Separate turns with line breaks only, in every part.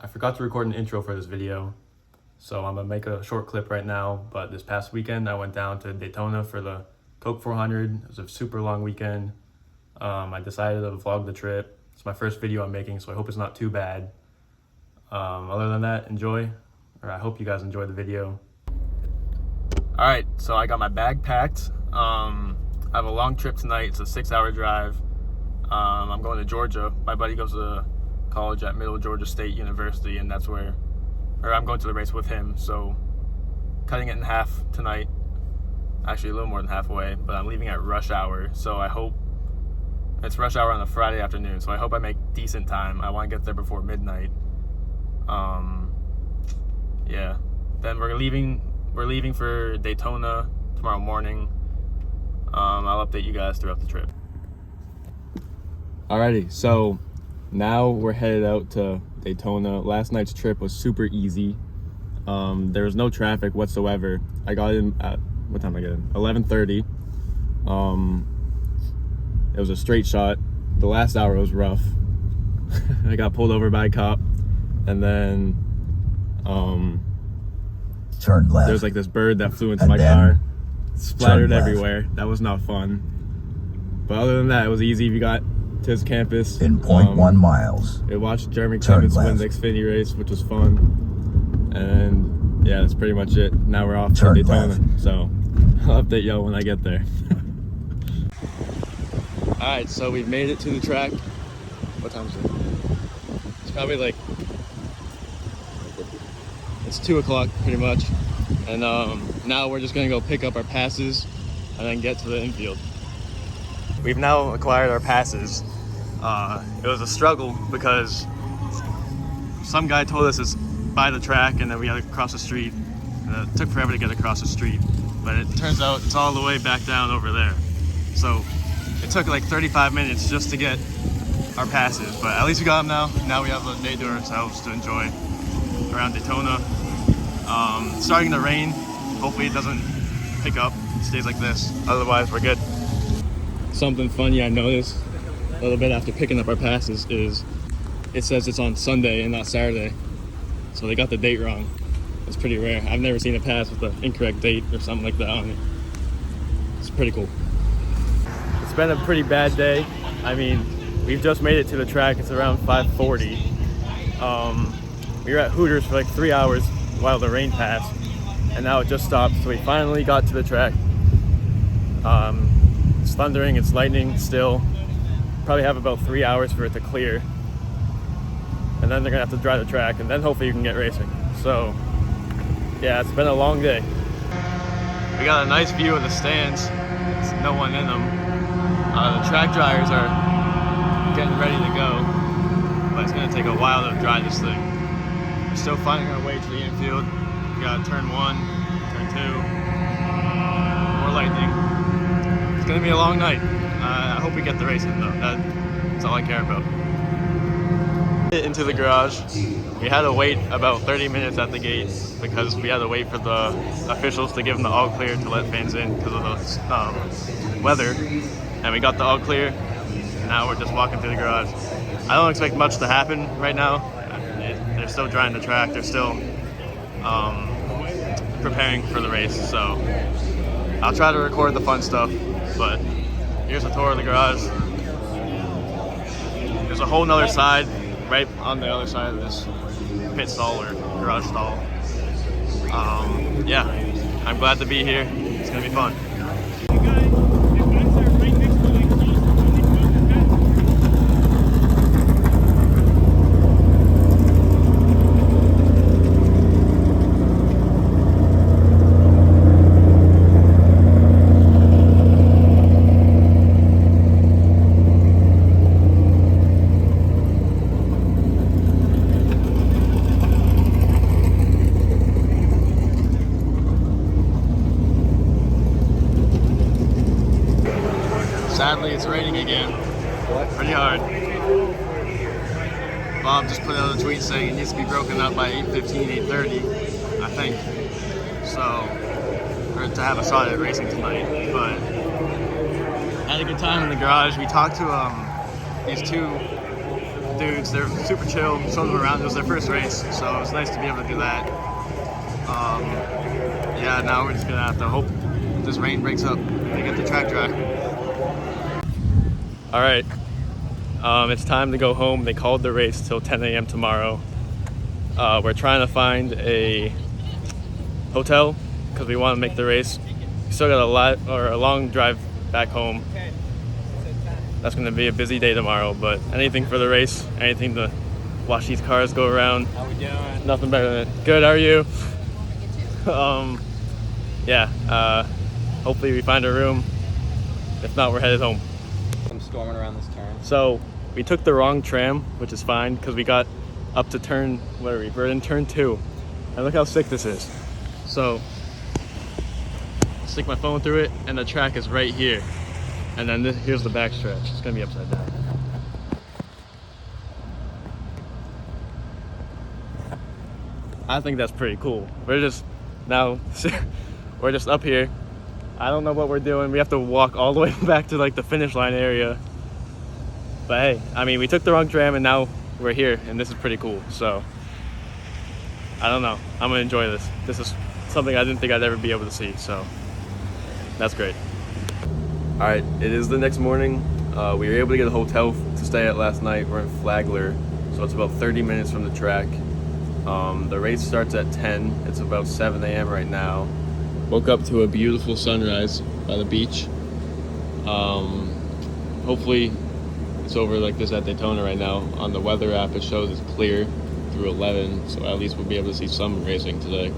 I forgot to record an intro for this video, so I'm gonna make a short clip right now. But this past weekend, I went down to Daytona for the Coke 400. It was a super long weekend. I decided to vlog the trip. It's my first video I'm making, so I hope it's not too bad. Other than that, enjoy, or I hope you guys enjoy the video. All right, so I got my bag packed. I have a long trip tonight. It's a 6-hour drive. I'm going to Georgia. My buddy goes to college at Middle Georgia State University, and that's where, or I'm going to the race with him. So cutting it in half tonight, actually a little more than halfway, but I'm leaving at rush hour. So I hope, it's rush hour on a Friday afternoon, so I hope I make decent time. I want to get there before midnight. Yeah, then we're leaving for Daytona tomorrow morning. I'll update you guys throughout the trip. Alrighty, so now we're headed out to Daytona. Last night's trip was super easy. There was no traffic whatsoever. I got in at, what time did I get in? 11:30. It was a straight shot. The last hour was rough. I got pulled over by a cop, and then
turn left.
There was like this bird that flew into my car, splattered everywhere. That was not fun. But other than that, it was easy. We got to his campus
in 0.1 miles.
We watched Jeremy Clements win the Xfinity race, which was fun. And yeah, that's pretty much it. Now we're off to Daytona. So I'll update y'all when I get there. All right, so we've made it to the track. What time is it? It's probably like, it's 2 o'clock pretty much. And now we're just gonna go pick up our passes and then get to the infield. We've now acquired our passes. It was a struggle because some guy told us it's by the track and then we had to cross the street. And it took forever to get across the street. But it turns out it's all the way back down over there. So it took like 35 minutes just to get our passes, but at least we got them now. Now we have a day to ourselves to enjoy around Daytona. It's starting to rain. Hopefully it doesn't pick up, it stays like this. Otherwise we're good. Something funny I noticed a little bit after picking up our passes is it says it's on Sunday and not Saturday. So they got the date wrong. It's pretty rare. I've never seen a pass with the incorrect date or something like that on it. It's pretty cool. It's been a pretty bad day. I mean, we've just made it to the track. It's around 5:40. We were at Hooters for like 3 hours while the rain passed, and now it just stopped. So we finally got to the track. It's thundering, it's lightning still. Probably have about 3 hours for it to clear. And then they're gonna have to dry the track, and then hopefully you can get racing. So yeah, it's been a long day. We got a nice view of the stands. There's no one in them. The track dryers are getting ready to go, but it's gonna take a while to dry this thing. We're still finding our way to the infield. We got turn 1, turn 2, more lightning. It's gonna be a long night. I hope we get the racing though. That's all I care about. Into the garage. We had to wait about 30 minutes at the gate because we had to wait for the officials to give them the all clear to let fans in because of the weather. And we got the all clear. Now we're just walking through the garage. I don't expect much to happen right now. They're still drying the track. They're still preparing for the race. So I'll try to record the fun stuff. But here's a tour of the garage. There's a whole nother side right on the other side of this pit stall or garage stall. Yeah, I'm glad to be here. It's gonna be fun. Sadly, it's raining again. Pretty hard. Bob just put out a tweet saying it needs to be broken up by 8:15, 8:30, I think. So, or to have a shot at racing tonight. But had a good time in the garage. We talked to these two dudes. They're super chill. Showed them around. It was their first race, so it was nice to be able to do that. Yeah, now we're just gonna have to hope this rain breaks up and we get the track dry. All right, it's time to go home. They called the race till 10 a.m. tomorrow. We're trying to find a hotel because we want to make the race. We still got a long drive back home. That's going to be a busy day tomorrow, but anything for the race, anything to watch these cars go around.
How we doing?
Nothing better than it. Good, how are you? Yeah, hopefully we find a room. If not, we're headed home.
I'm storming around this turn.
So we took the wrong tram, which is fine because we got up to turn, we're in turn 2. And look how sick this is. So stick my phone through it and the track is right here. And then here's the back stretch. It's gonna be upside down. I think that's pretty cool. We're just up here. I don't know what we're doing. We have to walk all the way back to like the finish line area. But hey, I mean, we took the wrong tram and now we're here and this is pretty cool. So I don't know. I'm gonna enjoy this. This is something I didn't think I'd ever be able to see. So that's great. All right, it is the next morning. We were able to get a hotel to stay at last night. We're in Flagler, so it's about 30 minutes from the track. The race starts at 10. It's about 7 a.m. right now. Woke up to a beautiful sunrise by the beach. Hopefully it's over like this at Daytona right now. On the weather app, it shows it's clear through 11, so at least we'll be able to see some racing today.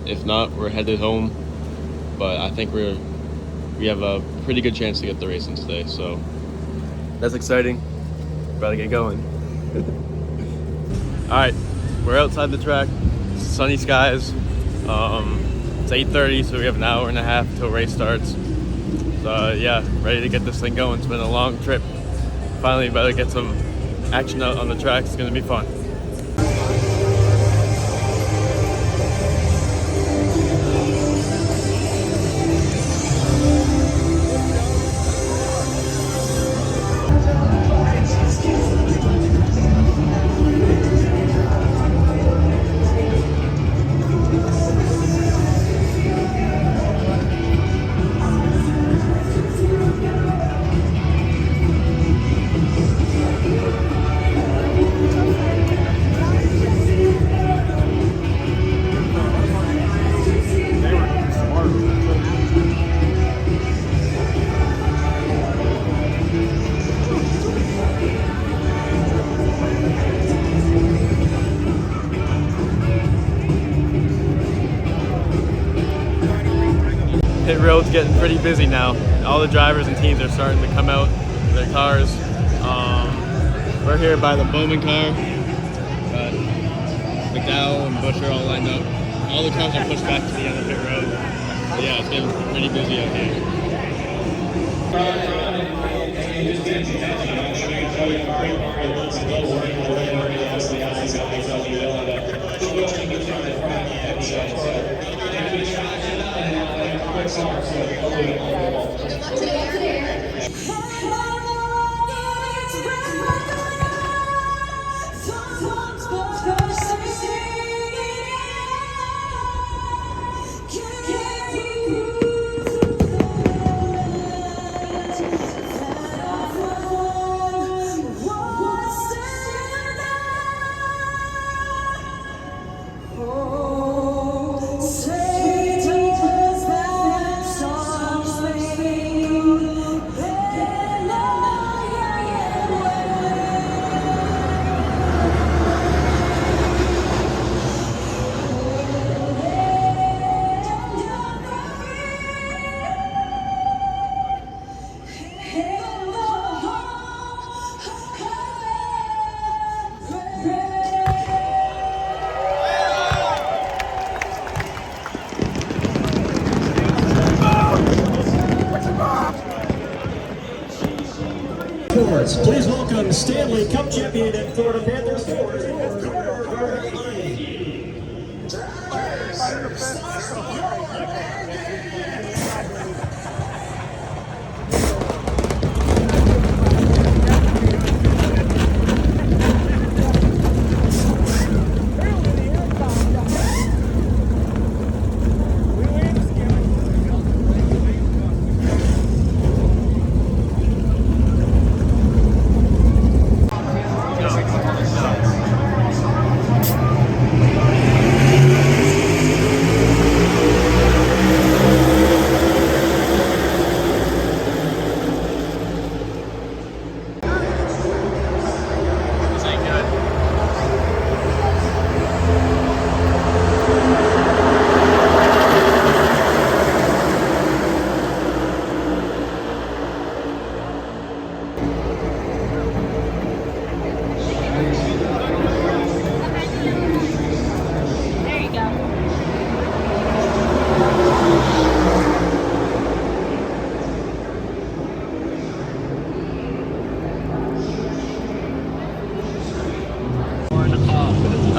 If not, we're headed home. But I think we have a pretty good chance to get the racing today, so that's exciting. About to get going. All right, we're outside the track. Sunny skies. It's 8:30, so we have an hour and a half till race starts. So yeah, ready to get this thing going. It's been a long trip. Finally, about to get some action out on the track. It's gonna be fun. Pit road's getting pretty busy now. All the drivers and teams are starting to come out with their cars. We're here by the Bowman car. But McDowell and Bush are all lined up. All the cars are pushed back to the end of pit road. So yeah, it's getting pretty busy out here.
Please welcome Stanley Cup champion and Florida Panthers forward.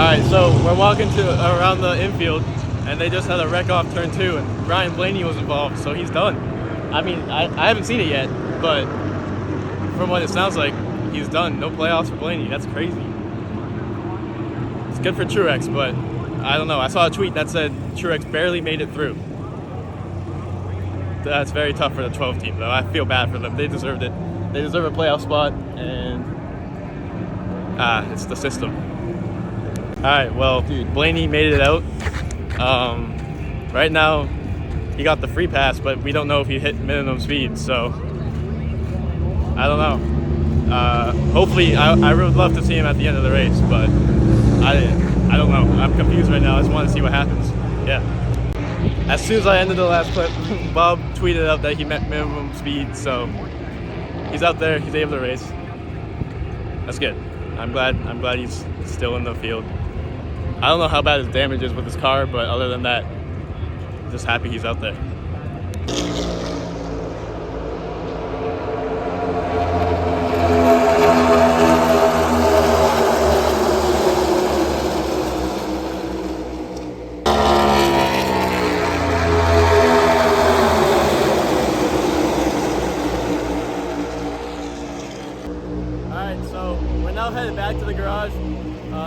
Alright, so we're walking around the infield, and they just had a wreck off turn 2, and Ryan Blaney was involved, so he's done. I mean, I haven't seen it yet, but from what it sounds like, he's done. No playoffs for Blaney. That's crazy. It's good for Truex, but I don't know. I saw a tweet that said Truex barely made it through. That's very tough for the 12 team, though. I feel bad for them. They deserved it. They deserve a playoff spot, and it's the system. All right, well, Blaney made it out. Right now, he got the free pass, but we don't know if he hit minimum speed, so I don't know. Hopefully, I would love to see him at the end of the race, but I don't know. I'm confused right now. I just want to see what happens. Yeah. As soon as I ended the last clip, Bob tweeted out that he met minimum speed, so he's out there. He's able to race. That's good. I'm glad he's still in the field. I don't know how bad his damage is with his car, but other than that, I'm just happy he's out there. Alright, so we're now headed back to the garage.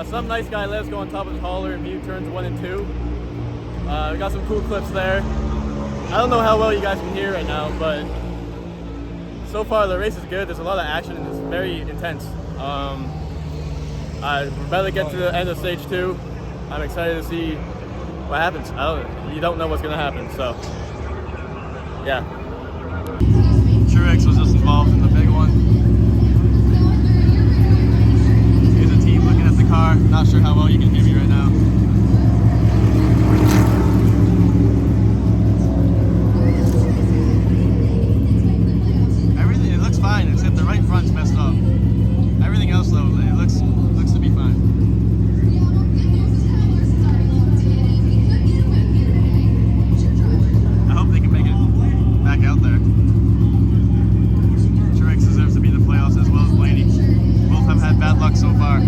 Some nice guy let us go on top of his hauler and view turns 1 and 2. We got some cool clips there. I don't know how well you guys can hear right now, but so far the race is good. There's a lot of action and it's very intense. We're about to get to the end of stage 2. I'm excited to see what happens. You don't know what's going to happen, so yeah. Truex was just involved in the big one. Here's a team looking at the car. Not sure how well you can hear me right now. Everything, it looks fine, except the right front's messed up. Everything else though, it looks to be fine. I hope they can make it back out there. Truex deserves to be in the playoffs as well as Blaney. Both have had bad luck so far.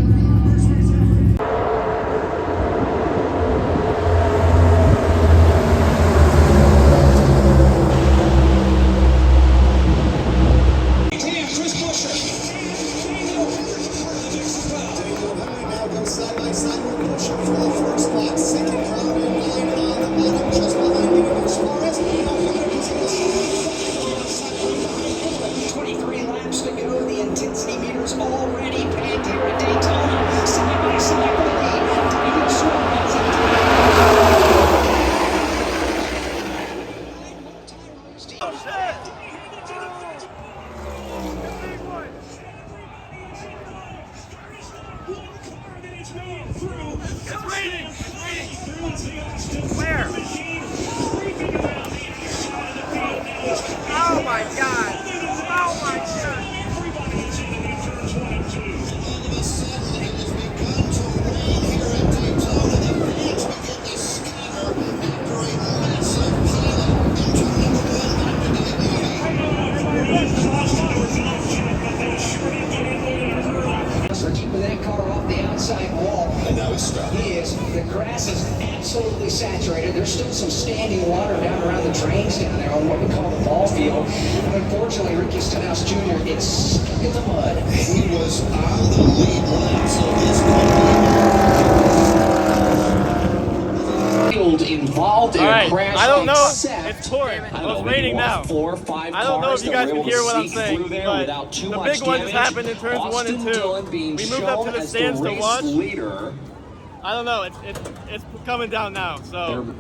Side by side, we're pushing for the first spot. Second crowd in line on the bottom, just behind Nico Suarez. 23 laps to go. The intensity meters already packed here at Daytona. Side by side, the lead. Nico Suarez
Where? Oh my God! Oh my God!
keeping that car off the outside wall. And now he's stuck. He is. The grass is absolutely saturated. There's still some standing water down around the drains down there on what we call the ball field. But unfortunately, Ricky Stenhouse Jr. gets stuck in the mud. He was on the lead lap, so his involved in a crash.
I don't know. It's pouring. Well, it's raining now.
4 or 5
I don't know if you guys can hear what I'm
sneak
saying,
through there
but
without too
the
much
big one just
damage.
happened in turns 1 and 2.
Dillon being
We moved up to
shown
the
as
stands to
race
watch.
leader.
I don't know. It's coming down now, so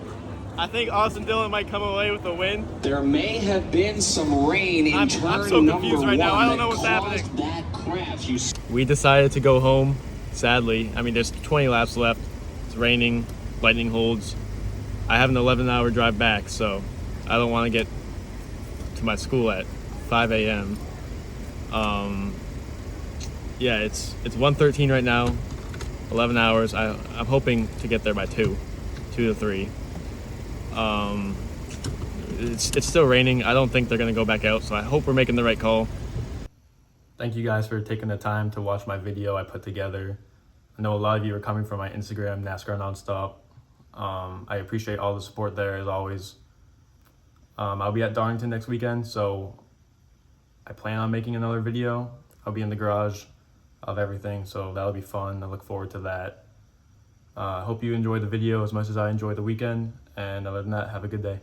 I think Austin Dillon might come away with the win.
There may have been some rain in
I'm
turn
so
number
confused right now.
1
I don't know
that
what's happening.
caused that crash.
We decided to go home, sadly. I mean, there's 20 laps left. It's raining, lightning holds. I have an 11-hour drive back, so I don't want to get to my school at 5 a.m. Yeah, it's 1:13 right now, 11 hours. I'm hoping to get there by 2 to 3. It's still raining. I don't think they're going to go back out, so I hope we're making the right call. Thank you guys for taking the time to watch my video I put together I know a lot of you are coming from my Instagram, NASCAR Nonstop. I appreciate all the support there as always. I'll be at Darlington next weekend, so I plan on making another video. I'll be in the garage of everything, so that'll be fun. I look forward to that. I hope you enjoyed the video as much as I enjoyed the weekend, and other than that, have a good day.